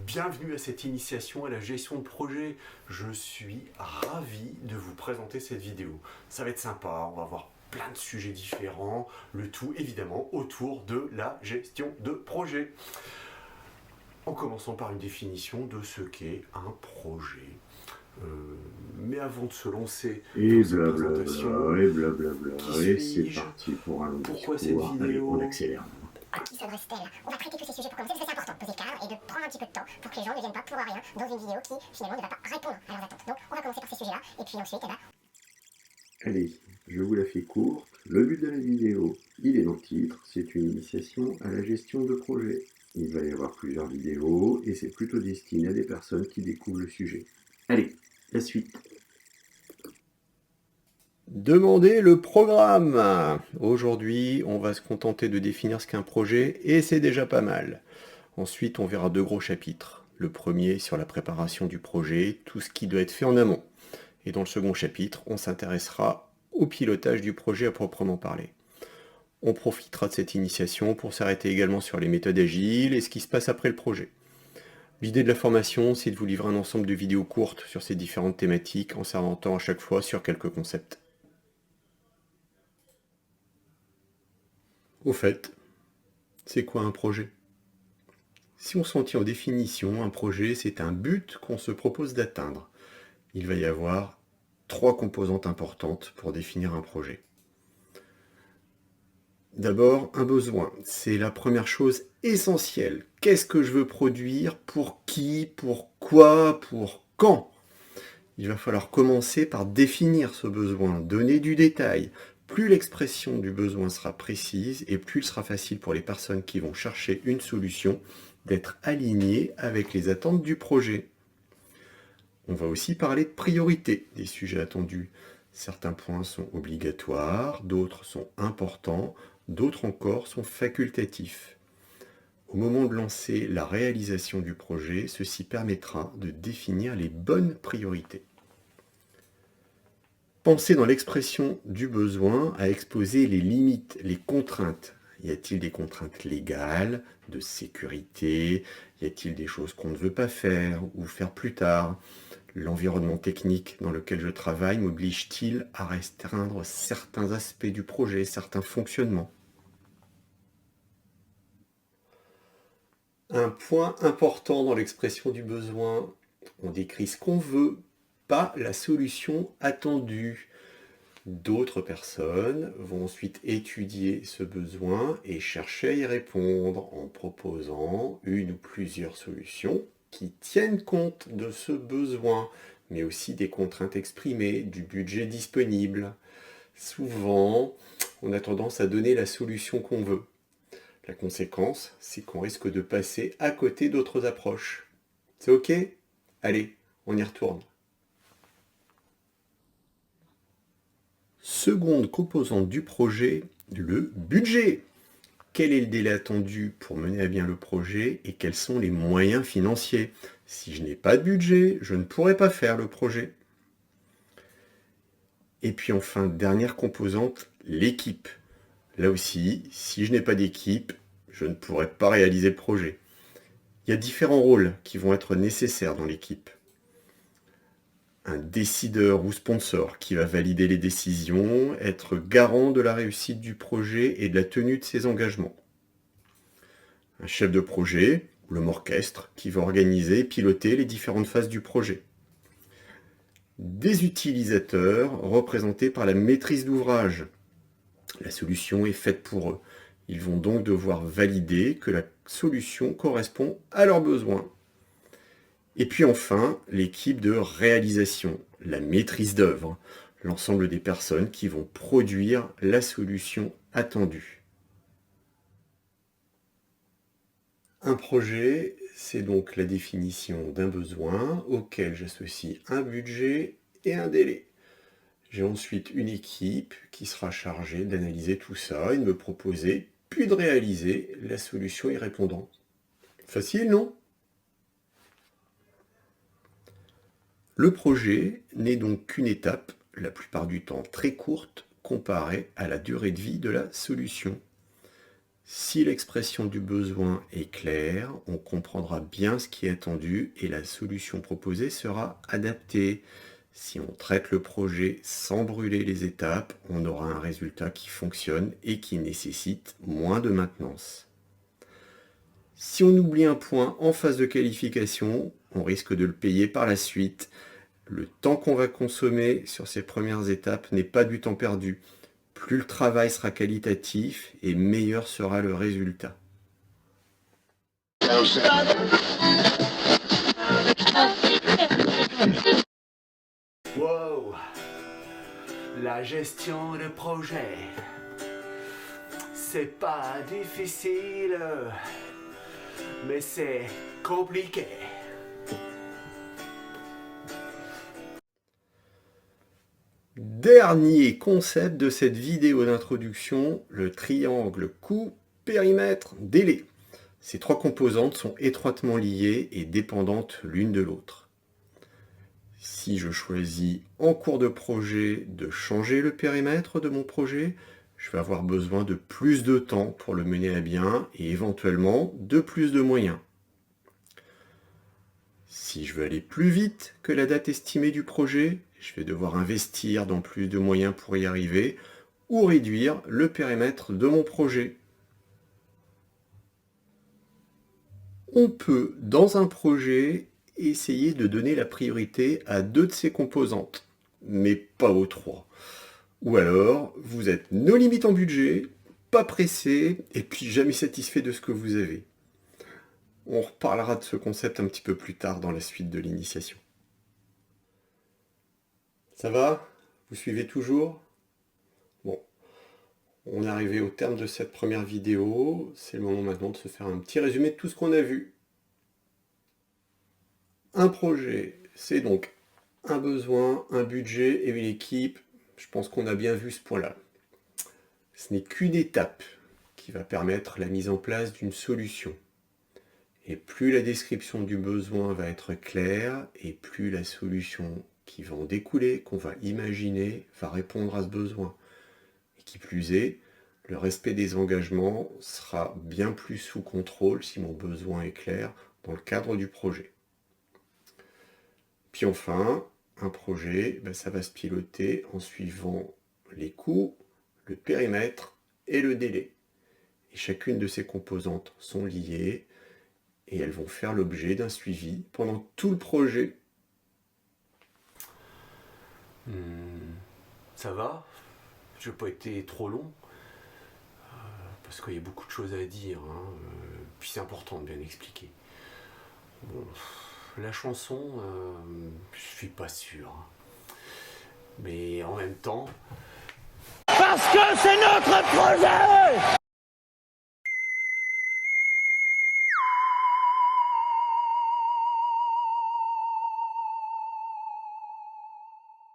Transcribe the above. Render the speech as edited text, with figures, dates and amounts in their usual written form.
Bienvenue à cette initiation à la gestion de projet. Je suis ravi de vous présenter cette vidéo. Ça va être sympa, on va voir plein de sujets différents, le tout évidemment autour de la gestion de projet. En commençant par une définition de ce qu'est un projet. Mais avant de se lancer Et dans cette présentation, blablabla, et blablabla, qui et c'est suis-je? parti pour un long Pourquoi discours. cette Allez, vidéo? on accélère. À qui s'adresse-t-elle? On va traiter tous ces sujets pour commencer parce que c'est important, poser le cadre et de prendre un petit peu de temps pour que les gens ne viennent pas pour rien dans une vidéo qui finalement ne va pas répondre à leurs attentes. Donc on va commencer par ces sujets-là et puis ensuite, Allez, je vous la fais courte. Le but de la vidéo, il est dans le titre, c'est une initiation à la gestion de projet. Il va y avoir plusieurs vidéos et c'est plutôt destiné à des personnes qui découvrent le sujet. Allez, la suite. Demandez le programme. Aujourd'hui, on va se contenter de définir ce qu'est un projet et c'est déjà pas mal. Ensuite, on verra deux gros chapitres. Le premier sur la préparation du projet, tout ce qui doit être fait en amont. Et dans le second chapitre, on s'intéressera au pilotage du projet à proprement parler. On profitera de cette initiation pour s'arrêter également sur les méthodes agiles et ce qui se passe après le projet. L'idée de la formation, c'est de vous livrer un ensemble de vidéos courtes sur ces différentes thématiques en s'orientant à chaque fois sur quelques concepts. Au fait, c'est quoi un projet? Si on s'en tient aux définitions, un projet, c'est un but qu'on se propose d'atteindre. Il va y avoir 3 composantes importantes pour définir un projet. D'abord, un besoin. C'est la première chose essentielle. Qu'est-ce que je veux produire? Pour qui? Pourquoi? Pour quand? Il va falloir commencer par définir ce besoin, donner du détail. Plus l'expression du besoin sera précise et plus il sera facile pour les personnes qui vont chercher une solution d'être alignées avec les attentes du projet. On va aussi parler de priorité des sujets attendus. Certains points sont obligatoires, d'autres sont importants, d'autres encore sont facultatifs. Au moment de lancer la réalisation du projet, ceci permettra de définir les bonnes priorités. Pensez dans l'expression du besoin à exposer les limites, les contraintes. Y a-t-il des contraintes légales, de sécurité? Y a-t-il des choses qu'on ne veut pas faire ou faire plus tard? L'environnement technique dans lequel je travaille m'oblige-t-il à restreindre certains aspects du projet, certains fonctionnements? Un point important dans l'expression du besoin, on décrit ce qu'on veut, pas la solution attendue. D'autres personnes vont ensuite étudier ce besoin et chercher à y répondre en proposant une ou plusieurs solutions qui tiennent compte de ce besoin, mais aussi des contraintes exprimées, du budget disponible. Souvent, on a tendance à donner la solution qu'on veut. La conséquence, c'est qu'on risque de passer à côté d'autres approches. C'est ok? Allez, on y retourne. Seconde composante du projet, le budget. Quel est le délai attendu pour mener à bien le projet et quels sont les moyens financiers? Si je n'ai pas de budget, je ne pourrai pas faire le projet. Et puis enfin, dernière composante, l'équipe. Là aussi, si je n'ai pas d'équipe, je ne pourrai pas réaliser le projet. Il y a différents rôles qui vont être nécessaires dans l'équipe. Un décideur ou sponsor qui va valider les décisions, être garant de la réussite du projet et de la tenue de ses engagements. Un chef de projet, ou l'homme orchestre, qui va organiser et piloter les différentes phases du projet. Des utilisateurs représentés par la maîtrise d'ouvrage. La solution est faite pour eux. Ils vont donc devoir valider que la solution correspond à leurs besoins. Et puis enfin, l'équipe de réalisation, la maîtrise d'œuvre, l'ensemble des personnes qui vont produire la solution attendue. Un projet, c'est donc la définition d'un besoin auquel j'associe un budget et un délai. J'ai ensuite une équipe qui sera chargée d'analyser tout ça et de me proposer, puis de réaliser la solution y répondant. Facile, non? Le projet n'est donc qu'une étape, la plupart du temps très courte, comparée à la durée de vie de la solution. Si l'expression du besoin est claire, on comprendra bien ce qui est attendu et la solution proposée sera adaptée. Si on traite le projet sans brûler les étapes, on aura un résultat qui fonctionne et qui nécessite moins de maintenance. Si on oublie un point en phase de qualification, on risque de le payer par la suite. Le temps qu'on va consommer sur ces premières étapes n'est pas du temps perdu. Plus le travail sera qualitatif et meilleur sera le résultat. Wow! La gestion de projet, c'est pas difficile, mais c'est compliqué. Dernier concept de cette vidéo d'introduction, le triangle coût, périmètre, délai. Ces trois composantes sont étroitement liées et dépendantes l'une de l'autre. Si je choisis en cours de projet de changer le périmètre de mon projet, je vais avoir besoin de plus de temps pour le mener à bien et éventuellement de plus de moyens. Si je veux aller plus vite que la date estimée du projet, je vais devoir investir dans plus de moyens pour y arriver ou réduire le périmètre de mon projet. On peut, dans un projet, essayer de donner la priorité à 2 de ses composantes, mais pas aux 3. Ou alors, vous êtes no limite en budget, pas pressé, et puis jamais satisfait de ce que vous avez. On reparlera de ce concept un petit peu plus tard dans la suite de l'initiation. Ça va? Vous suivez toujours? Bon, on est arrivé au terme de cette première vidéo. C'est le moment maintenant de se faire un petit résumé de tout ce qu'on a vu. Un projet, c'est donc un besoin, un budget et une équipe. Je pense qu'on a bien vu ce point-là. Ce n'est qu'une étape qui va permettre la mise en place d'une solution. Et plus la description du besoin va être claire, et plus la solution qui va en découler, qu'on va imaginer, va répondre à ce besoin. Et qui plus est, le respect des engagements sera bien plus sous contrôle si mon besoin est clair dans le cadre du projet. Puis enfin, un projet, ça va se piloter en suivant les coûts, le périmètre et le délai. Et chacune de ces composantes sont liées et elles vont faire l'objet d'un suivi pendant tout le projet. Ça va? Je n'ai pas été trop long, parce qu'il y a beaucoup de choses à dire, puis c'est important de bien expliquer. Bon, la chanson, je suis pas sûr. Mais en même temps... Parce que c'est notre projet!